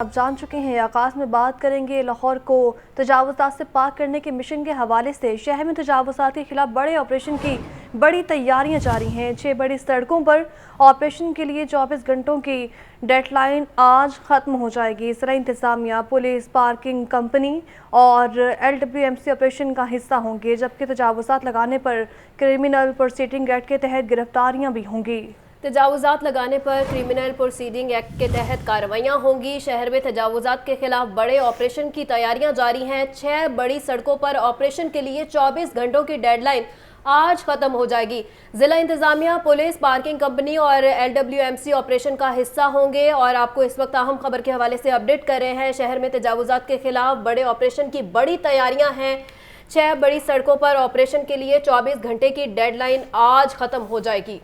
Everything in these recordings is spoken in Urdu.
آپ جان چکے ہیں، آغاز میں بات کریں گے لاہور کو تجاوزات سے پاک کرنے کے مشن کے حوالے سے۔ شہر میں تجاوزات کے خلاف بڑے آپریشن کی بڑی تیاریاں جاری ہیں۔ 6 بڑی سڑکوں پر آپریشن کے لیے 24 گھنٹوں کی ڈیڈ لائن آج ختم ہو جائے گی۔ ضلع انتظامیہ، پولیس، پارکنگ کمپنی اور LWMC آپریشن کا حصہ ہوں گے، جبکہ تجاوزات لگانے پر کرمنل پروسیڈنگ ایکٹ کے تحت گرفتاریاں بھی ہوں گی۔ تجاوزات لگانے پر کرمنل پروسیڈنگ ایکٹ کے تحت کارروائیاں ہوں گی۔ شہر میں تجاوزات کے خلاف بڑے آپریشن کی تیاریاں جاری ہیں۔ 6 بڑی سڑکوں پر آپریشن کے لیے 24 گھنٹوں کی ڈیڈ لائن آج ختم ہو جائے گی۔ ضلع انتظامیہ، پولیس، پارکنگ کمپنی اور LWMC آپریشن کا حصہ ہوں گے۔ اور آپ کو اس وقت اہم خبر کے حوالے سے اپڈیٹ کر رہے ہیں۔ شہر میں تجاوزات کے خلاف بڑے آپریشن کی بڑی تیاریاں ہیں۔ 6 بڑی سڑکوں پر آپریشن کے لیے 24 گھنٹے کی ڈیڈ لائن آج ختم ہو جائے گی۔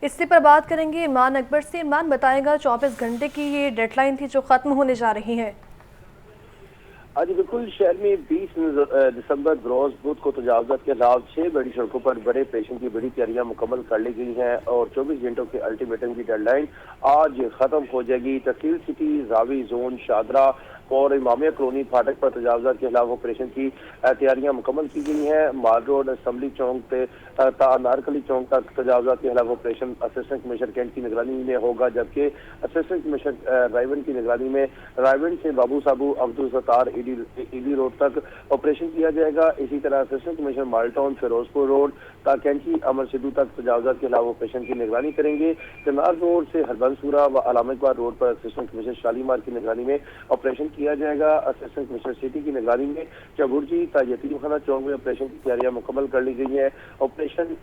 اسی پر بات کریں گے عمران اکبر سے۔ عمران، بتائے گا 24 گھنٹے کی یہ ڈیڈ لائن تھی جو ختم ہونے جا رہی ہے۔ آج بالکل شہر میں 20 دسمبر بروز بدھ کو تجاوزات کے خلاف 6 بڑی سڑکوں پر بڑے آپریشن کی بڑی تیاریاں مکمل کر لی گئی ہیں اور 24 گھنٹوں کے الٹیمیٹم کی ڈیڈ لائن آج ختم ہو جائے گی۔ تحصیل سٹی، راوی زون، شادرہ اور امامیہ کالونی پھاٹک پر تجاوزات کے خلاف آپریشن کی تیاریاں مکمل کی گئی ہیں۔ مال روڈ، اسمبلی چوک تا انارکلی چوک تک تجاوزات کے خلاف آپریشن اسسٹنٹ کمشنر کینٹ کی نگرانی میں ہوگا، جبکہ اسسٹنٹ کمشنر رائیونڈ کی نگرانی میں رائیونڈ سے بابو صابو عبدالستار ایڈی روڈ تک آپریشن کیا جائے گا۔ اسی طرح اسسٹنٹ کمشنر مال ٹاؤن فیروزپور روڈ تا کینچی امر سدھو تک تجاوزات کے خلاف آپریشن کی نگرانی کریں گے۔ کنار روڈ سے ہربنسورہ و علامہ اقبال روڈ پر اسسٹنٹ کمشنر شالیمار کی نگرانی میں آپریشن کیا جائے گا۔ اسسٹنٹ کمشنر سٹی کی نگرانی میں چبرجی تا یتیم خانہ چوک میں آپریشن کی تیاریاں مکمل کر لی گئی ہیں۔ آپریشن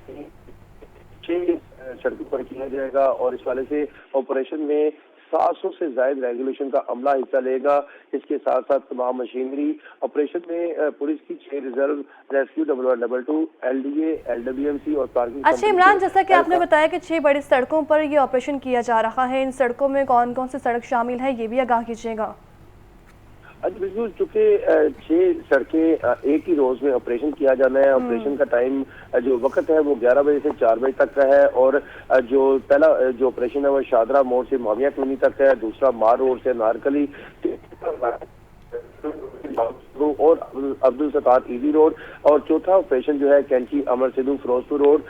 6 سڑکوں پر کیا جائے گا اور اس والے سے آپریشن میں 700 سے زائد ریگولیشن کا عملہ حصہ لے گا۔ اس کے ساتھ ساتھ تمام مشینری آپریشن میں پولیس کی 6 ریزرو، ریسکیو 112، LDA، LWMC اور پارکنگ۔ اچھا عمران، جیسا کہ آپ نے بتایا کہ 6 بڑی سڑکوں پر یہ آپریشن کیا جا رہا ہے، ان سڑکوں میں کون کون سی سڑک شامل ہے یہ بھی آگاہ کیجیے گا۔ بالکل، چونکہ 6 سڑکیں ایک ہی روز میں آپریشن کیا جانا ہے۔ آپریشن کا ٹائم جو وقت ہے وہ 11 بجے سے 4 بجے تک کا ہے اور جو پہلا جو آپریشن ہے وہ شادرہ موڑ سے امامیہ کالونی تک ہے، دوسرا مار روڈ سے نارکلی اور عبدالستار ایڈی روڈ اور چوتھا آپریشن جو ہے کینچی امر سدھو فیروزپور روڈ،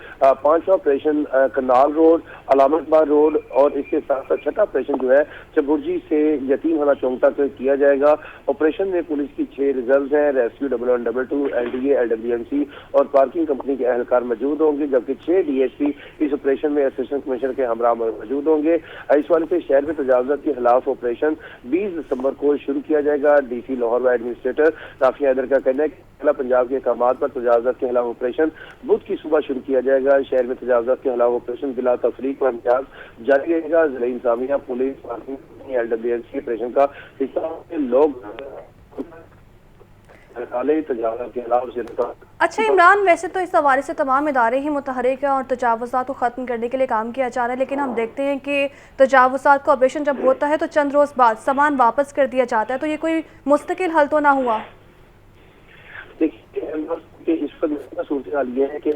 5واں operation canal road, Allama Iqbal road اور اس کے ساتھ ساتھ 6واں آپریشن جو ہے چبرجی سے یتیم خانہ چوک تک کیا جائے گا۔ آپریشن میں پولیس کی 6 ریزروز ہیں، ریسکیو 112، LDA، LWMC اور پارکنگ کمپنی کے اہلکار موجود ہوں گے، جبکہ 6 DSP اس آپریشن میں اسسٹنٹ کمشنر کے ہمراہ موجود ہوں گے۔ اس والے سے شہر میں تجاوزات کے خلاف آپریشن 20 دسمبر کو شروع کیا جائے گا۔ DC لاہور و ایڈمنسٹریٹر رافی حیدر کا کہنا ہے کہ اضلاع پنجاب کے اقدامات پر تجاوزات کے خلاف آپریشن بدھ کی صبح شروع کیا جائے گا۔ شہر میں تجاوزات کے خلاف آپریشن بلا تفریق و امتیاز جاری رہے گا۔ ضلع انتظامیہ، پولیس، پارکنگ، LWMC آپریشن کا حصہ لوگ تجاوزات کے خلاف۔ اچھا عمران، ویسے تو اس حوالے سے تمام ادارے ہی متحرک ہیں اور تجاوزات کو ختم کرنے کے لیے کام کیا جا رہا ہے، لیکن ہم دیکھتے ہیں کہ تجاوزات کا آپریشن جب ہوتا ہے تو چند روز بعد سامان واپس کر دیا جاتا ہے، تو یہ کوئی مستقل حل تو نہ ہوا؟ دیکھیے، اس پر صورتحال یہ ہے کہ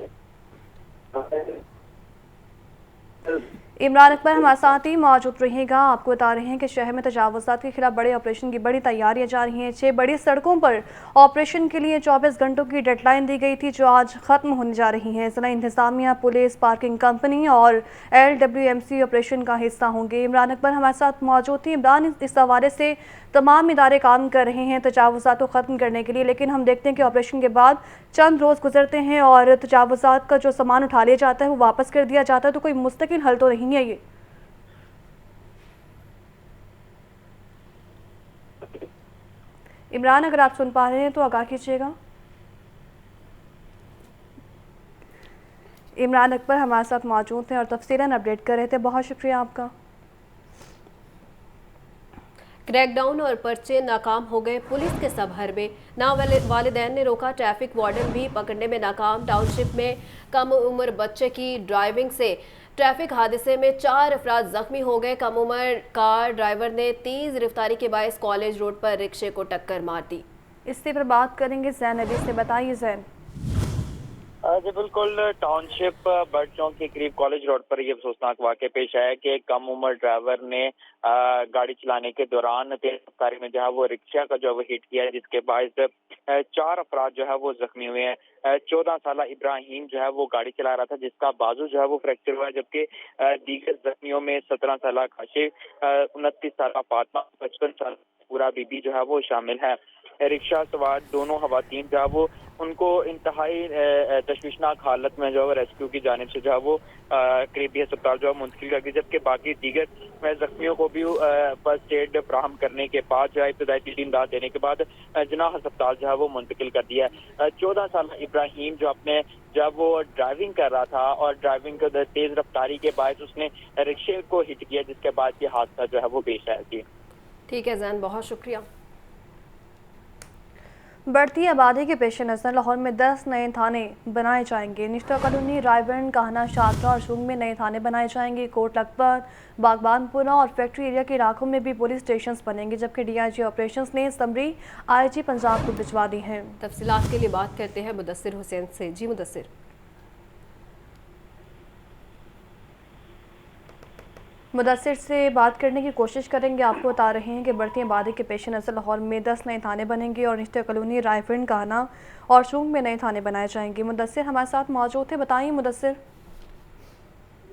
عمران اکبر ہمارے ساتھ ہی موجود رہے گا۔ آپ کو بتا رہے ہیں کہ شہر میں تجاوزات کے خلاف بڑے آپریشن کی بڑی تیاریاں جاری ہیں۔ 6 بڑی سڑکوں پر آپریشن کے لیے 24 گھنٹوں کی ڈیڈ لائن دی گئی تھی جو آج ختم ہونے جا رہی ہیں۔ ضلع انتظامیہ، پولیس، پارکنگ کمپنی اور LWMC آپریشن کا حصہ ہوں گے۔ عمران اکبر ہمارے ساتھ موجود تھے۔ عمران، اس حوالے سے تمام ادارے کام کر رہے ہیں تجاوزات کو ختم کرنے کے لیے، لیکن ہم دیکھتے ہیں کہ آپریشن کے بعد چند روز گزرتے ہیں اور تجاوزات کا جو سامان اٹھا لیا جاتا ہے وہ واپس کر دیا جاتا ہے، تو کوئی مستقل حل تو نہیں ہے یہ؟ عمران، اگر آپ سن پا رہے ہیں تو آگاہ کیجیے گا۔ عمران اکبر ہمارے ساتھ موجود تھے اور تفصیلاً اپڈیٹ کر رہے تھے، بہت شکریہ آپ کا۔ کریک ڈاؤن اور پرچے ناکام ہو گئے پولیس کے سبھر میں، والدین نے روکا، ٹریفک وارڈن بھی پکڑنے میں ناکام۔ ٹاؤن شپ میں کم عمر بچے کی ڈرائیونگ سے ٹریفک حادثے میں 4 افراد زخمی ہو گئے۔ کم عمر کار ڈرائیور نے تیز رفتاری کے باعث کالج روڈ پر رکشے کو ٹکر مار دی۔ اسی پر بات کریں گے زین علی سے، بتائیے زین۔ جی بالکل، ٹاؤن شپ برڈ چونک کے قریب کالج روڈ پر یہ افسوسناک واقعہ پیش آیا کہ ایک کم عمر ڈرائیور نے گاڑی چلانے کے دوران تیز رفتاری میں جو ہے وہ رکشہ کا جو ہے وہ ہٹ کیا ہے، جس کے باعث 4 افراد جو ہے وہ زخمی ہوئے ہیں۔ 14 سالہ ابراہیم جو ہے وہ گاڑی چلا رہا تھا، جس کا بازو جو ہے وہ فریکچر ہوا ہے، جبکہ دیگر زخمیوں میں 17 سالہ کاشف، 29 سالہ فاطمہ، 55 سالہ پورا بی بی جو ہے وہ شامل ہے۔ رکشہ سوار دونوں خواتین جو ہے وہ ان کو انتہائی تشویشناک حالت میں جو ہے ریسکیو کی جانب سے جو ہے وہ قریبی ہسپتال جو ہے منتقل کر دی، جبکہ باقی دیگر زخمیوں کو بھی فرسٹ ایڈ فراہم کرنے کے بعد جو ہے ابتدائی طبی امداد دینے کے بعد جناح ہسپتال جو ہے وہ منتقل کر دیا ہے۔ 14 سالہ ابراہیم جو اپنے جب وہ ڈرائیونگ کر رہا تھا اور ڈرائیونگ تیز رفتاری کے باعث اس نے رکشے کو ہٹ کیا، جس کے بعد یہ حادثہ جو ہے وہ پیش آیا۔ جی ٹھیک ہے زین، بہت شکریہ۔ بڑھتی آبادی کے پیش نظر لاہور میں 10 نئے تھانے بنائے جائیں گے۔ نشتر کالونی، رائے بند، کاہنا، شادرہ اور شونگ میں نئے تھانے بنائے جائیں گے۔ کوٹ لکھپت، باغبان پورہ اور فیکٹری ایریا کے علاقوں میں بھی پولیس اسٹیشنز بنیں گے، جبکہ ڈی آئی جی آپریشنز نے سمری آئی جی پنجاب کو بھجوا دی ہیں۔ تفصیلات کے لیے بات کرتے ہیں مدثر حسین سے۔ جی مدثر۔ مدثر سے بات کرنے کی کوشش کریں گے۔ آپ کو بتا رہے ہیں کہ بڑھتی آبادی کے پیش نظر لاہور میں 10 نئے تھانے بنیں گے اور نشتر کالونی، رائے بند، کاہنا اور شونگ میں نئے تھانے بنائے جائیں گے۔ مدثر ہمارے ساتھ موجود تھے، بتائیں مدثر۔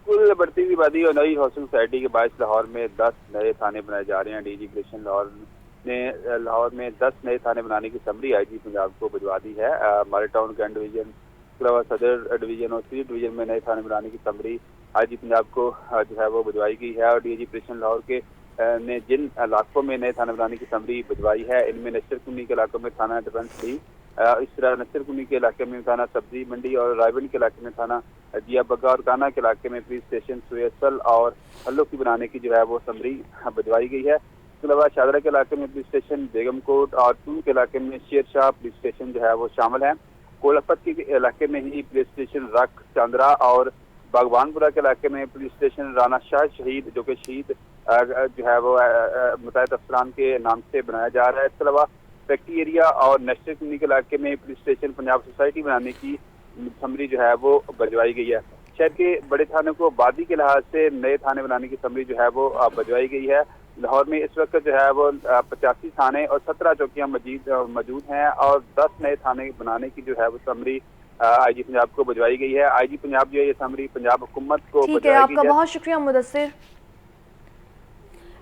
بالکل، بڑھتی ہوئی آبادی اور نئی ہاؤسنگ سوسائٹی کے باعث لاہور میں 10 نئے تھانے بنائے جا رہے ہیں۔ ڈی جی پریشن لاہور میں 10 نئے تھانے بنانے کی سمری آئی جی پنجاب کو بھجوا دی ہے۔ مارے ٹاؤن کینٹ ڈویژن، اس کے علاوہ صدر ڈویژن اور سی ڈویژن میں نئے تھانے بنانے کی سمری آئی جی پنجاب کو جو ہے وہ بھجوائی گئی ہے، اور ڈی جی پریشن لاہور کے نے جن علاقوں میں نئے تھانے بنانے کی سمری بھجوائی ہے، ان میں نشتر کنی کے علاقوں میں تھانہ ڈیفنس بھی، اس طرح نصر کنی کے علاقے میں تھانہ سبزی منڈی اور رائے بند کے علاقے میں تھانہ دیا بگا اور کانا کے علاقے میں پولیس اسٹیشن سویسل اور ہلو کی بنانے کی جو ہے وہ سمری بھجوائی گئی ہے۔ اس کے علاوہ شادرہ کے علاقے میں پولیس اسٹیشن، بیگم کوٹ اور ٹون کے علاقے میں شیر شاہ پولیس اسٹیشن جو ہے وہ شامل ہے۔ کولپت کے علاقے میں ہی پولیس اسٹیشن رکھ، چاندرا اور باغبان پورہ کے علاقے میں پولیس اسٹیشن رانا شاہ شہید، جو کہ شہید جو ہے وہ متعدد افسران کے نام سے بنایا جا رہا ہے۔ اس کے علاوہ فیکٹری ایریا اور نیشنل کنی کے علاقے میں پولیس اسٹیشن پنجاب سوسائٹی بنانے کی سمری جو ہے وہ بھجوائی گئی ہے۔ شہر کے بڑے تھانے کو آبادی کے لحاظ سے نئے تھانے بنانے کی سمری جو ہے وہ بھجوائی گئی ہے۔ لاہور میں اس وقت جو ہے وہ 85 تھانے اور 17 چوکیاں موجود ہیں، اور 10 نئے تھانے بنانے کی جو ہے وہ سمری آئی جی پنجاب کو بھجوائی گئی ہے۔ آئی جی پنجاب جو ہے یہ سمری پنجاب حکومت کو ٹھیک ہے، آپ کا بہت شکریہ مدثر۔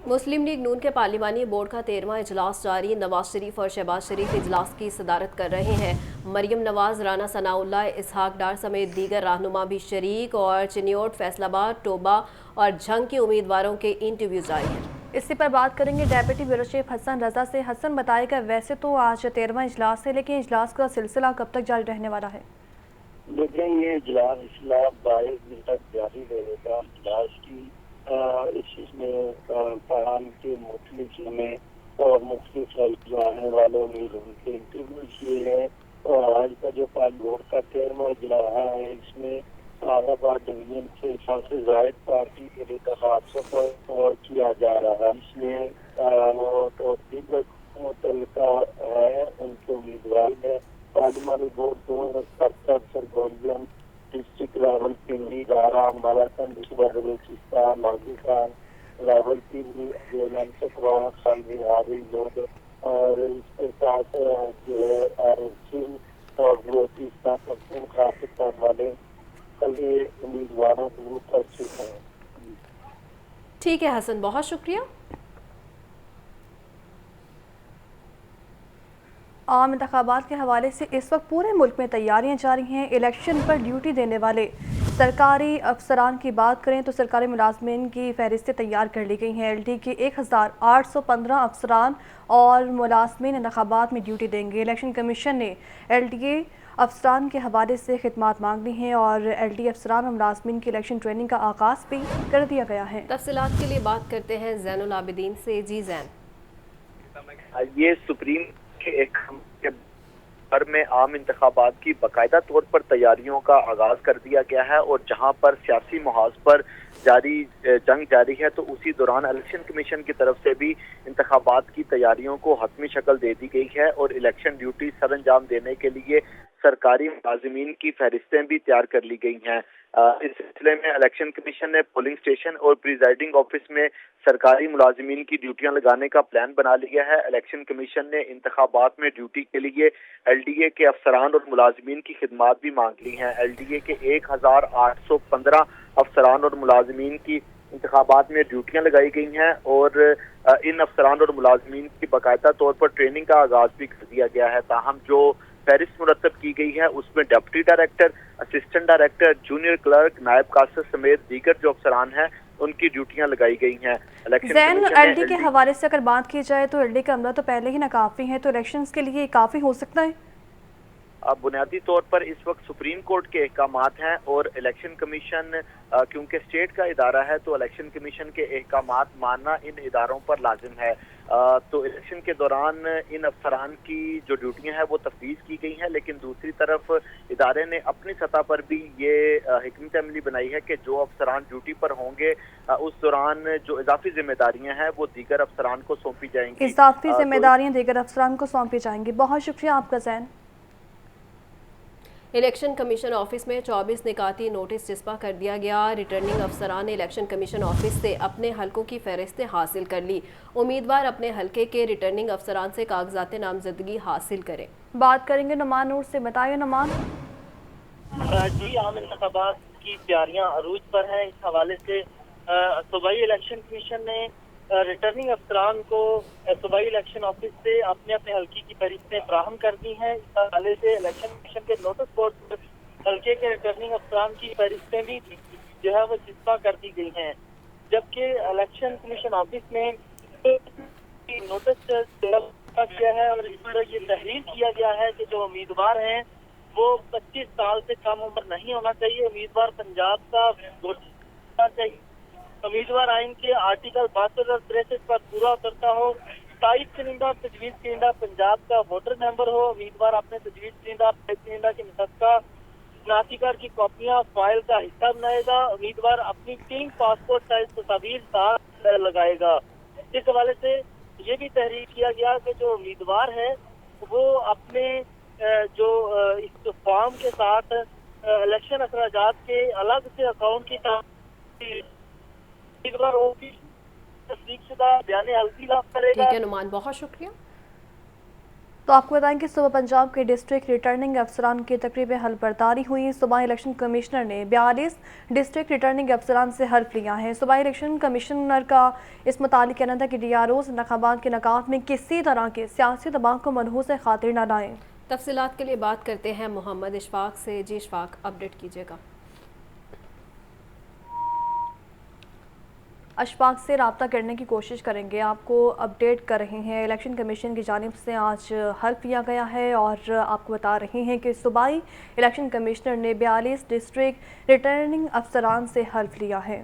مسلم لیگ نون کے پارلیمانی بورڈ کا 13واں اجلاس جاری۔ نواز شریف اور شہباز شریف اجلاس کی صدارت کر رہے ہیں۔ مریم نواز، رانا ثناء اللہ، اسحاق ڈار سمیت دیگر رہنما بھی شریک، اور چنیوٹ، فیصل آباد، ٹوبہ اور جھنگ کے امیدواروں کے انٹرویو جاری ہیں۔ اسی پر بات کریں گے ڈیپٹی بیورو چیف حسن رضا سے۔ حسن، بتائے گا ویسے تو آج 13واں اجلاس ہے، لیکن اجلاس کا سلسلہ کب تک جاری رہنے والا ہے؟ لیکن یہ اجلاس 22 دن تک جاری رہے گا۔ اجلاس کی اس میں پیغام کے مختلف میں اور مختلف آنے والوں نے ان کے انٹرویو کیے ہیں، اور آج کا جو بورڈ کا 13واں اجلاس ہے، اس میں اعلی آباد ڈویژن سے سب سے زائد پارٹی کے انتخاب پر غور کیا جا رہا ہے۔ اس میں وہ دیگر متعلقہ ہے ان کے امیدوار ہے۔ پارلیمانی بورڈ 2070 سرگوزین ڈسٹرکٹ راول پنڈی، دارا، مالاکنڈ، صوبہ بلوچستان، مازیخان، راول پنڈی، جیلان چکوا، خالوی ہاری لوگ، اور اس کے ساتھ جو ہے سندھ اور بلوچستان پختونخوا خطہ والے کل امیدواروں کو متاثر ہیں۔ ٹھیک ہے حسن، بہت شکریہ۔ عام انتخابات کے حوالے سے اس وقت پورے ملک میں تیاریاں جاری ہیں۔ الیکشن پر ڈیوٹی دینے والے سرکاری افسران کی بات کریں تو سرکاری ملازمین کی فہرستیں تیار کر لی گئی ہیں۔ ایل ڈی کے 1815 افسران اور ملازمین انتخابات میں ڈیوٹی دیں گے۔ الیکشن کمیشن نے ایل ڈی اے افسران کے حوالے سے خدمات مانگ لی ہیں، اور ایل ڈی افسران اور ملازمین کی الیکشن ٹریننگ کا آغاز بھی کر دیا گیا ہے۔ تفصیلات کے لیے بات کرتے ہیں زین العابدین سے۔ جی زین۔ یہ سپریم کے ایک بھر میں عام انتخابات کی باقاعدہ طور پر تیاریوں کا آغاز کر دیا گیا ہے، اور جہاں پر سیاسی محاذ پر جنگ جاری ہے تو اسی دوران الیکشن کمیشن کی طرف سے بھی انتخابات کی تیاریوں کو حتمی شکل دے دی گئی ہے، اور الیکشن ڈیوٹی سر انجام دینے کے لیے سرکاری ملازمین کی فہرستیں بھی تیار کر لی گئی ہیں۔ اس سلسلے میں الیکشن کمیشن نے پولنگ اسٹیشن اور پریزائڈنگ آفس میں سرکاری ملازمین کی ڈیوٹیاں لگانے کا پلان بنا لیا ہے۔ الیکشن کمیشن نے انتخابات میں ڈیوٹی کے لیے ایل ڈی اے کے افسران اور ملازمین کی خدمات بھی مانگ لی ہیں۔ ایل ڈی اے کے 1815 افسران اور ملازمین کی انتخابات میں ڈیوٹیاں لگائی گئی ہیں، اور ان افسران اور ملازمین کی باقاعدہ طور پر ٹریننگ کا آغاز بھی کر دیا گیا ہے۔ تاہم جو فہرست مرتب کی گئی ہے اس میں deputy director, assistant director, junior clerk, نائب کاسر سمیت دیگر جو افسران ہیں ان کی ڈیوٹیاں لگائی گئی ہیں۔ زین، ایل ڈی کے حوالے سے اگر بات کی جائے تو ایل ڈی کا عملہ تو پہلے ہی ناکافی ہے، تو الیکشنز کے لیے کافی ہو سکتا ہے؟ بنیادی طور پر اس وقت سپریم کورٹ کے احکامات ہیں، اور الیکشن کمیشن کیونکہ اسٹیٹ کا ادارہ ہے تو الیکشن کمیشن کے احکامات ماننا ان اداروں پر لازم ہے۔ تو الیکشن کے دوران ان افسران کی جو ڈیوٹیاں ہیں وہ تفویض کی گئی ہیں، لیکن دوسری طرف ادارے نے اپنی سطح پر بھی یہ حکمت عملی بنائی ہے کہ جو افسران ڈیوٹی پر ہوں گے اس دوران جو اضافی ذمہ داریاں ہیں وہ دیگر افسران کو سونپی جائیں گی۔ اضافی ذمہ داریاں دیگر افسران کو سونپی جائیں گی۔ بہت شکریہ آپ کا زین۔ الیکشن کمیشن آفس میں 24 نکاتی نوٹس چسپاں کر دیا گیا۔ ریٹرننگ افسران نے الیکشن کمیشن آفس سے اپنے حلقوں کی فہرستیں حاصل کر لی۔ امیدوار اپنے حلقے کے ریٹرننگ افسران سے کاغذات نامزدگی حاصل کریں۔ بات کریں گے نعمان نور سے۔ بتائیے نعمان۔ جی، عام انتخابات کی تیاریاں عروج پر ہیں۔ اس حوالے سے صوبائی الیکشن کمیشن نے ریٹرننگ افسران کو صوبائی الیکشن آفس سے اپنے اپنے حلقے کی فہرستیں فراہم کر دی ہیں۔ اس حوالے سے الیکشن کمیشن کے نوٹس بورڈ پر حلقے کے ریٹرننگ افسران کی فہرستیں بھی جو ہے وہ چسپاں کر دی گئی ہیں، جبکہ الیکشن کمیشن آفس میں نوٹس کیا ہے اور اس پر یہ تحریر کیا گیا ہے کہ جو امیدوار ہیں وہ 25 سال سے کم عمر نہیں ہونا چاہیے، امیدوار پنجاب کا ہونا چاہیے، امیدوار آئین کے آرٹیکل 72 اور 63 پر پورا اترتا ہو، تائید کنندہ تجویز کنندہ پنجاب کا ووٹر ممبر ہو، امیدوار اپنے تجویز کنندہ کے متفقہ شناختی کی کاپیاں فائل کا حصہ بنائے گا، امیدوار اپنی 3 پاسپورٹ سائز تصاویر ساتھ لگائے گا۔ اس حوالے سے یہ بھی تحریر کیا گیا کہ جو امیدوار ہے وہ اپنے جو اس فارم کے ساتھ الیکشن اخراجات کے الگ سے اکاؤنٹ کی تصدیق شدہ بیان حلقی لاف کرے گا۔ ٹھیک ہے نعمان، بہت شکریہ۔ تو آپ کو بتائیں کہ صوبہ پنجاب کے ڈسٹرکٹ ریٹرننگ افسران کی تقریب حلف برداری ہوئی۔ صوبائی الیکشن کمشنر نے 42 ڈسٹرکٹ ریٹرننگ افسران سے حلف لیا ہے۔ صوبائی الیکشن کمشنر کا اس متعلق کہنا تھا کہ ڈی آر اوز انتخابات کے انعقاد میں کسی طرح کے سیاسی دباؤ کو منحوس خاطر نہ لائیں۔ تفصیلات کے لیے بات کرتے ہیں محمد اشفاق سے۔ جی اشفاق، اپڈیٹ کیجیے گا۔ اشفاق سے رابطہ کرنے کی کوشش کریں گے، آپ کو اپڈیٹ کر رہے ہیں۔ الیکشن کمیشن کی جانب سے آج حلف لیا گیا ہے اور آپ کو بتا رہے ہیں کہ صوبائی الیکشن کمشنر نے 42 ڈسٹرکٹ ریٹرننگ افسران سے حلف لیا ہے۔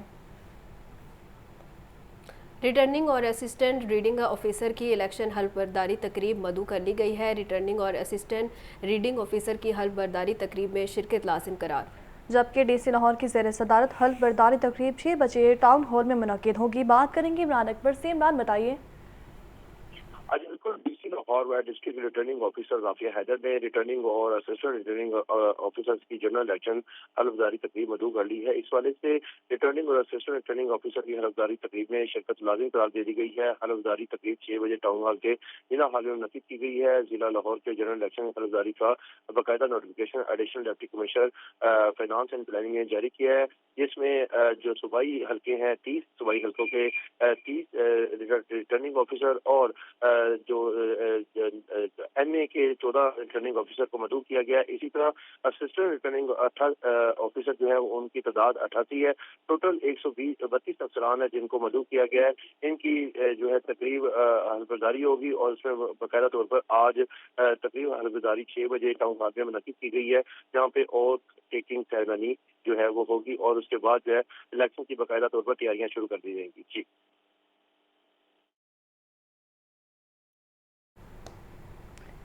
ریٹرننگ اور اسسٹنٹ ریڈنگ آفیسر کی الیکشن حلف برداری تقریب مدعو کر لی گئی ہے۔ ریٹرننگ اور اسسٹنٹ ریڈنگ آفیسر کی حلف برداری تقریب میں شرکت لازم قرار، جبکہ ڈی سی لاہور کی زیر صدارت حلف برداری تقریب 6 بجے ٹاؤن ہال میں منعقد ہوگی۔ بات کریں گے عمران اکبر سے۔ عمران، بتائیے۔ آج بالکل ڈی سی لاہور و district returning officer Rafia Haider نے ریٹرننگ اور اسسٹنٹ ریٹرننگ آفیسرز کی جنرل الیکشن حلفداری تقریب مدعو کر لی ہے۔ اس والے سے ریٹرننگ اور اسسٹنٹ ریٹرننگ آفیسر کی حلفداری تقریب میں شرکت لازم قرار دے دی گئی ہے۔ حلفداری تقریب 6 بجے ٹاؤن ہال کے ضلع ہال میں منعقد کی گئی ہے۔ ضلع لاہور کے جنرل الیکشن حلفداری کا باقاعدہ notification additional deputy commissioner finance and planning نے جاری کیا ہے، جس میں جو صوبائی حلقے ہیں 30 صوبائی حلقوں کے 30 ریٹرننگ آفیسر اور جو ایم اے کے 14 ریٹرننگ آفیسر کو مدعو کیا گیا ہے۔ اسی طرح اسسٹنٹ ریٹرننگ آفیسر جو ہے ان کی تعداد 88 ہے۔ ٹوٹل 132 افسران ہیں جن کو مدعو کیا گیا ہے۔ ان کی جو ہے تقریب حلف برداری ہوگی اور اس میں باقاعدہ طور پر آج تقریب حلف برداری 6 بجے ٹاؤن ہال میں منعقد کی گئی ہے، جہاں پہ اوتھ ٹیکنگ سیریمنی جو ہے وہ ہوگی اور اس کے بعد جو ہے الیکشن کی باقاعدہ طور پر تیاریاں شروع کر دی جائیں گی۔ جی